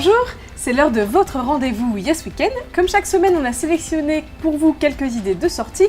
Bonjour, c'est l'heure de votre rendez-vous Yes Weekend. Comme chaque semaine, on a sélectionné pour vous quelques idées de sortie.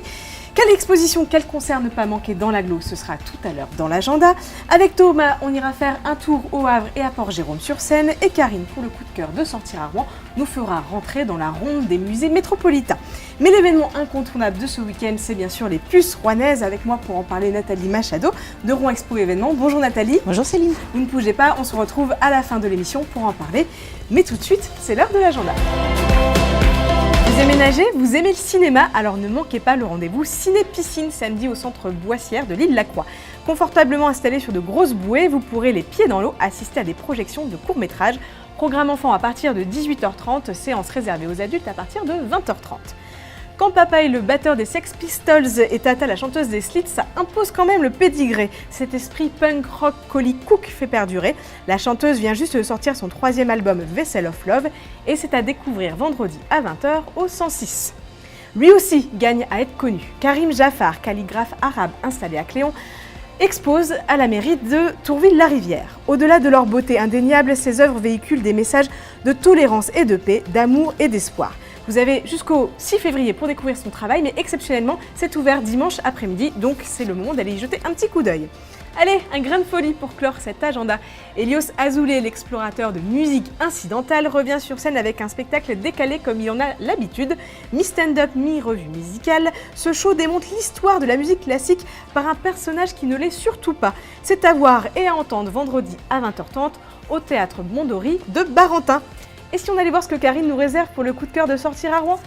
Quelle exposition, quel concert ne pas manquer dans l'agglo, ce sera tout à l'heure dans l'agenda. Avec Thomas, on ira faire un tour au Havre et à Port-Jérôme-sur-Seine. Et Karine, pour le coup de cœur de sortir à Rouen, nous fera rentrer dans la ronde des musées métropolitains. Mais l'événement incontournable de ce week-end, c'est bien sûr les puces rouennaises. Avec moi pour en parler, Nathalie Machado de Rouen Expo Événements. Bonjour Nathalie. Bonjour Céline. Vous ne bougez pas, on se retrouve à la fin de l'émission pour en parler. Mais tout de suite, c'est l'heure de l'agenda. Vous aimez vous aimez le cinéma, alors ne manquez pas le rendez-vous Ciné-Piscine samedi au centre Boissière de l'Île-la-Croix. Confortablement installé sur de grosses bouées, vous pourrez les pieds dans l'eau assister à des projections de courts-métrages. Programme enfant à partir de 18h30, séance réservée aux adultes à partir de 20h30. Quand Papa est le batteur des Sex Pistols et Tata la chanteuse des Slits, ça impose quand même le pédigré. Cet esprit punk rock Collie Cook fait perdurer. La chanteuse vient juste de sortir son 3e album Vessel of Love et c'est à découvrir vendredi à 20h au 106. Lui aussi gagne à être connu. Karim Jaffar, calligraphe arabe installé à Cléon, expose à la mairie de Tourville-la-Rivière. Au-delà de leur beauté indéniable, ses œuvres véhiculent des messages de tolérance et de paix, d'amour et d'espoir. Vous avez jusqu'au 6 février pour découvrir son travail, mais exceptionnellement, c'est ouvert dimanche après-midi, donc c'est le moment d'aller y jeter un petit coup d'œil. Allez, un grain de folie pour clore cet agenda. Elios Azoulay, l'explorateur de musique incidentale, revient sur scène avec un spectacle décalé comme il en a l'habitude. Mi-stand-up, mi-revue musicale, ce show démontre l'histoire de la musique classique par un personnage qui ne l'est surtout pas. C'est à voir et à entendre vendredi à 20h30 au Théâtre Mondori de Barentin. Et si on allait voir ce que Karine nous réserve pour le coup de cœur de sortir à Rouen ?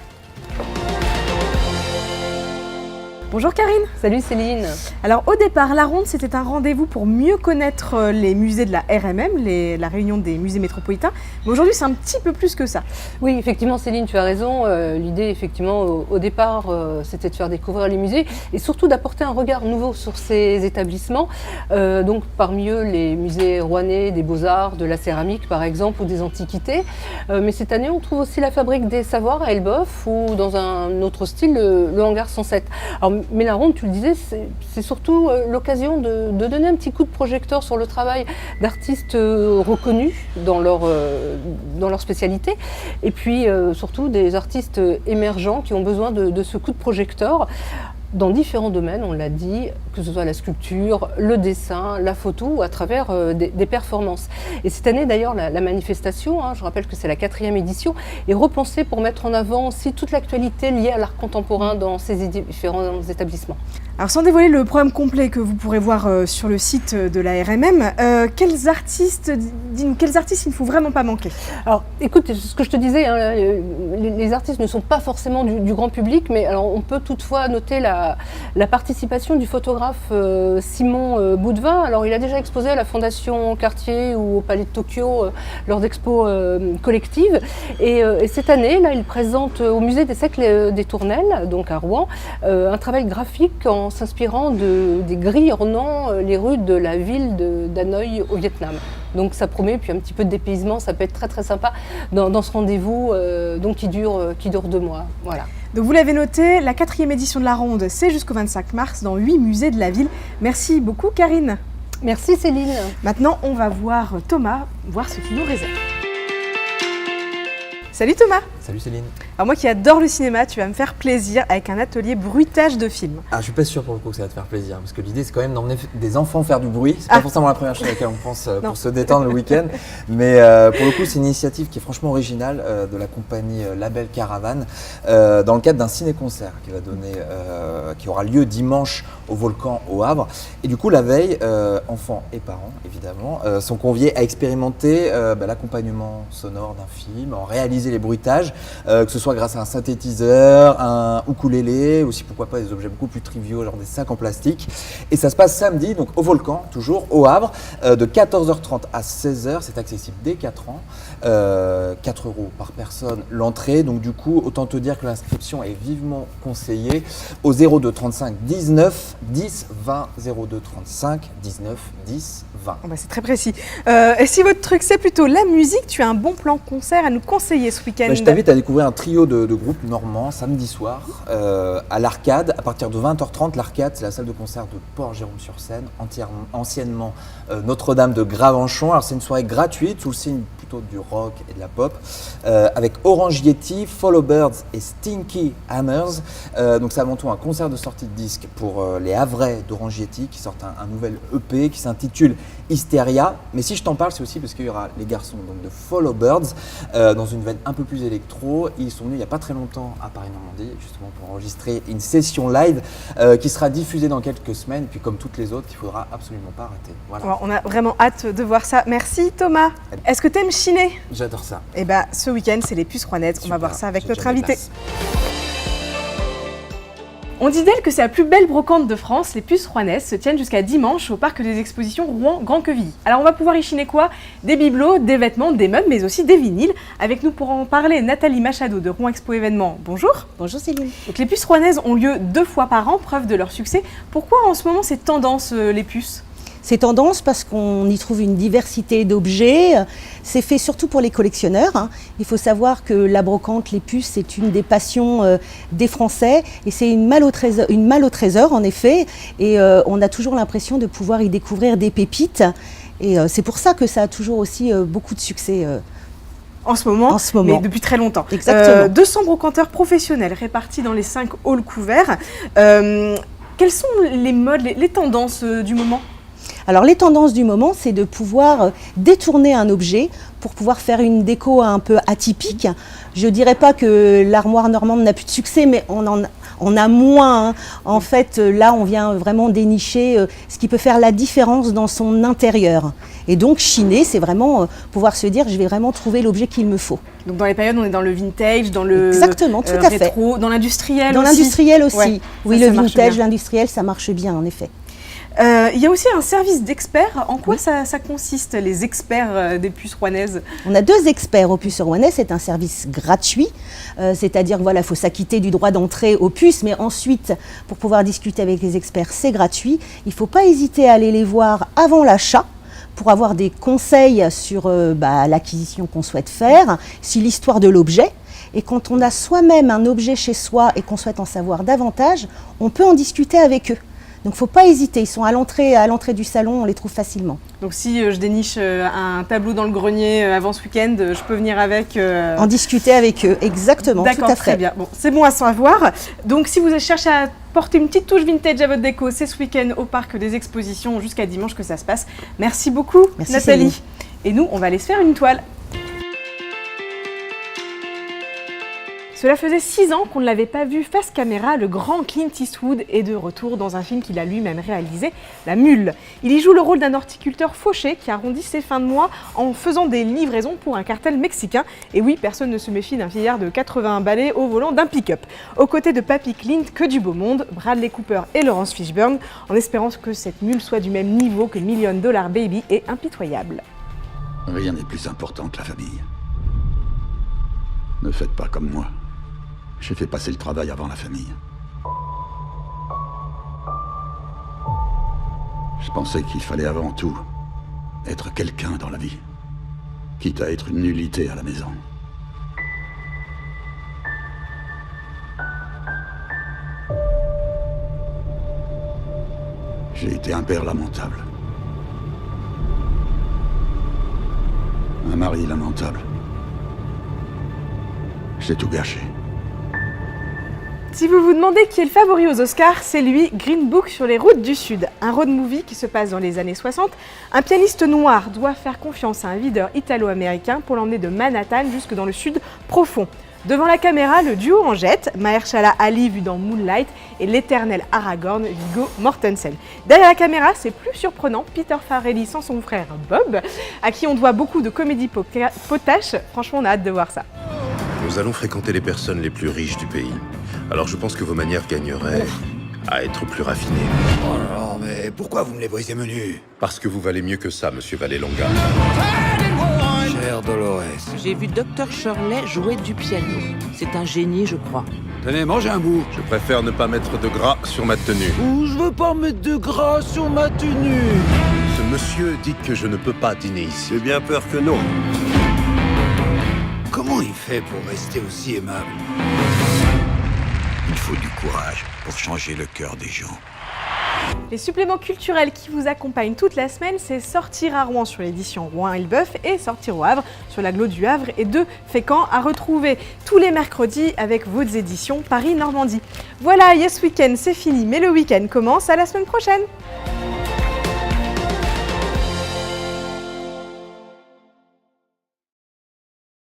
Bonjour Karine. Salut Céline. Alors au départ, la ronde c'était un rendez-vous pour mieux connaître les musées de la RMM, la réunion des musées métropolitains. Mais aujourd'hui c'est un petit peu plus que ça. Oui, effectivement Céline, tu as raison. L'idée effectivement au départ c'était de faire découvrir les musées et surtout d'apporter un regard nouveau sur ces établissements. Donc parmi eux les musées rouennais des Beaux-Arts, de la céramique par exemple ou des antiquités. Mais cette année on trouve aussi la Fabrique des Savoirs à Elbeuf ou dans un autre style le Hangar 107. Alors, mais la ronde, tu le disais, c'est surtout l'occasion de donner un petit coup de projecteur sur le travail d'artistes reconnus dans leur spécialité et puis surtout des artistes émergents qui ont besoin de ce coup de projecteur dans différents domaines, on l'a dit, que ce soit la sculpture, le dessin, la photo ou à travers des performances. Et cette année d'ailleurs, la manifestation, je rappelle que c'est la 4e édition, est repensée pour mettre en avant aussi toute l'actualité liée à l'art contemporain dans ces différents établissements. Alors sans dévoiler le programme complet que vous pourrez voir sur le site de la RMM, quels artistes il ne faut vraiment pas manquer ? Alors écoute, ce que je te disais, les artistes ne sont pas forcément du grand public, mais alors, on peut toutefois noter la participation du photographe Simon Boudvin. Alors il a déjà exposé à la Fondation Cartier ou au Palais de Tokyo lors d'expos collectives. Et cette année, là, il présente au musée des siècles des Tournelles, donc à Rouen, un travail graphique en s'inspirant des grilles ornant les rues de la ville d'Hanoï au Vietnam. Donc ça promet, puis un petit peu de dépaysement, ça peut être très très sympa dans ce rendez-vous donc qui dure 2 mois. Voilà. Donc vous l'avez noté, la 4e édition de la ronde, c'est jusqu'au 25 mars dans 8 musées de la ville. Merci beaucoup Karine. Merci Céline. Maintenant on va voir Thomas, voir ce qu'il nous réserve. Salut Thomas. Salut Céline. Alors moi qui adore le cinéma, tu vas me faire plaisir avec un atelier bruitage de films. Ah, je suis pas sûr pour le coup que ça va te faire plaisir, parce que l'idée c'est quand même d'emmener des enfants faire du bruit. C'est pas forcément la première chose à laquelle on pense pour se détendre le week-end, mais pour le coup c'est une initiative qui est franchement originale de la compagnie Label Caravane dans le cadre d'un ciné-concert qui aura lieu dimanche au Volcan au Havre. Et du coup la veille, enfants et parents évidemment sont conviés à expérimenter l'accompagnement sonore d'un film, en réaliser les bruitages, que ce soit grâce à un synthétiseur, un ukulélé, aussi pourquoi pas des objets beaucoup plus triviaux, genre des sacs en plastique. Et ça se passe samedi, donc au Volcan, toujours au Havre, de 14h30 à 16h. C'est accessible dès 4 ans, 4 € par personne l'entrée. Donc du coup, autant te dire que l'inscription est vivement conseillée au 02 35 19 10 20, 02 35 19 10 20. Oh bah c'est très précis. Et si votre truc c'est plutôt la musique, tu as un bon plan concert à nous conseiller ce week-end. Je t'invite invite à découvrir un trio de groupes normands samedi soir à l'Arcade à partir de 20h30. L'Arcade, c'est la salle de concert de Port-Jérôme-sur-Seine, anciennement Notre-Dame de Gravenchon. Alors c'est une soirée gratuite sous le signe plutôt du rock et de la pop avec Orange Yeti, Follow Birds et Stinky Hammers. Donc c'est avant tout un concert de sortie de disque pour les Havrais d'Orange Yeti qui sortent un nouvel EP qui s'intitule Hysteria. Mais si je t'en parle, c'est aussi parce qu'il y aura les garçons donc, de Follow Birds dans une veine un peu plus électro. Ils sont venus il n'y a pas très longtemps à Paris-Normandie justement pour enregistrer une session live qui sera diffusée dans quelques semaines. Et puis comme toutes les autres, qu'il ne faudra absolument pas rater. Voilà. Alors, on a vraiment hâte de voir ça. Merci Thomas. Est-ce que tu aimes chiner? J'adore ça. Eh bien, ce week-end, c'est les puces rouennaises. On va voir ça avec notre invité. On dit d'elle que c'est la plus belle brocante de France. Les puces rouennaises se tiennent jusqu'à dimanche au parc des expositions Rouen-Grand-Quevilly. Alors on va pouvoir y chiner quoi? Des bibelots, des vêtements, des meubles, mais aussi des vinyles. Avec nous pour en parler, Nathalie Machado de Rouen Expo Événements. Bonjour. Bonjour Céline. Donc les puces rouennaises ont lieu 2 fois par an, preuve de leur succès. Pourquoi en ce moment c'est tendance les puces? C'est tendance parce qu'on y trouve une diversité d'objets. C'est fait surtout pour les collectionneurs. Il faut savoir que la brocante, les puces, c'est une des passions des Français. Et c'est une malle au trésor, en effet. Et on a toujours l'impression de pouvoir y découvrir des pépites. Et c'est pour ça que ça a toujours aussi beaucoup de succès. En ce moment, mais depuis très longtemps. Exactement. 200 brocanteurs professionnels répartis dans les 5 halls couverts. Quelles sont les modes, les tendances du moment? Alors les tendances du moment, c'est de pouvoir détourner un objet pour pouvoir faire une déco un peu atypique. Je ne dirais pas que l'armoire normande n'a plus de succès, mais on a moins. En fait, là, on vient vraiment dénicher ce qui peut faire la différence dans son intérieur. Et donc, chiner, c'est vraiment pouvoir se dire, je vais vraiment trouver l'objet qu'il me faut. Donc, dans les périodes, on est dans le vintage, dans le exactement, tout à rétro, dans l'industriel aussi. Dans l'industriel aussi. Ouais, oui, le vintage, l'industriel, ça marche bien, en effet. Il y a aussi un service d'experts. En quoi ça consiste, les experts des puces rouennaises? On a 2 experts aux puces rouennaises. C'est un service gratuit, c'est-à-dire qu'il faut s'acquitter du droit d'entrée aux puces, mais ensuite, pour pouvoir discuter avec les experts, c'est gratuit. Il ne faut pas hésiter à aller les voir avant l'achat pour avoir des conseils sur l'acquisition qu'on souhaite faire, sur l'histoire de l'objet. Et quand on a soi-même un objet chez soi et qu'on souhaite en savoir davantage, on peut en discuter avec eux. Donc il ne faut pas hésiter, ils sont à l'entrée du salon, on les trouve facilement. Donc si je déniche un tableau dans le grenier avant ce week-end, je peux venir avec... En discuter avec eux, exactement, tout à fait. D'accord, très bien. Bon, c'est bon à savoir. Donc si vous cherchez à porter une petite touche vintage à votre déco, c'est ce week-end au parc des expositions jusqu'à dimanche que ça se passe. Merci beaucoup, merci Nathalie. Céline. Et nous, on va aller se faire une toile. Cela faisait 6 ans qu'on ne l'avait pas vu face caméra, le grand Clint Eastwood est de retour dans un film qu'il a lui-même réalisé, La Mule. Il y joue le rôle d'un horticulteur fauché qui arrondit ses fins de mois en faisant des livraisons pour un cartel mexicain. Et oui, personne ne se méfie d'un vieillard de 80 balais au volant d'un pick-up. Aux côtés de Papy Clint, que du beau monde, Bradley Cooper et Laurence Fishburne, en espérant que cette mule soit du même niveau que $1 Million Baby et impitoyable. Rien n'est plus important que la famille. Ne faites pas comme moi. J'ai fait passer le travail avant la famille. Je pensais qu'il fallait avant tout être quelqu'un dans la vie, quitte à être une nullité à la maison. J'ai été un père lamentable. Un mari lamentable. J'ai tout gâché. Si vous vous demandez qui est le favori aux Oscars, c'est lui, Green Book sur les routes du Sud. Un road movie qui se passe dans les années 60. Un pianiste noir doit faire confiance à un videur italo-américain pour l'emmener de Manhattan jusque dans le Sud profond. Devant la caméra, le duo en jette, Mahershala Ali vu dans Moonlight et l'éternel Aragorn, Viggo Mortensen. Derrière la caméra, c'est plus surprenant, Peter Farrelly sans son frère Bob, à qui on doit beaucoup de comédie potache. Franchement, on a hâte de voir ça. Nous allons fréquenter les personnes les plus riches du pays. Alors je pense que vos manières gagneraient à être plus raffinées. Oh non, mais pourquoi vous me les voyez menus? Parce que vous valez mieux que ça, monsieur Vallelonga. Cher Dolores. J'ai vu Dr. Shirley jouer du piano. C'est un génie, je crois. Tenez, mangez un bout. Je préfère ne pas mettre de gras sur ma tenue. Ouh, je veux pas mettre de gras sur ma tenue. Ce monsieur dit que je ne peux pas dîner ici. J'ai bien peur que non. Comment il fait pour rester aussi aimable? Il faut du courage pour changer le cœur des gens. Les suppléments culturels qui vous accompagnent toute la semaine, c'est Sortir à Rouen sur l'édition Rouen-Elbeuf et Sortir au Havre sur l'agglo du Havre et de Fécamp, à retrouver tous les mercredis avec vos éditions Paris-Normandie. Voilà, Yes Weekend, c'est fini, mais le week-end commence à la semaine prochaine.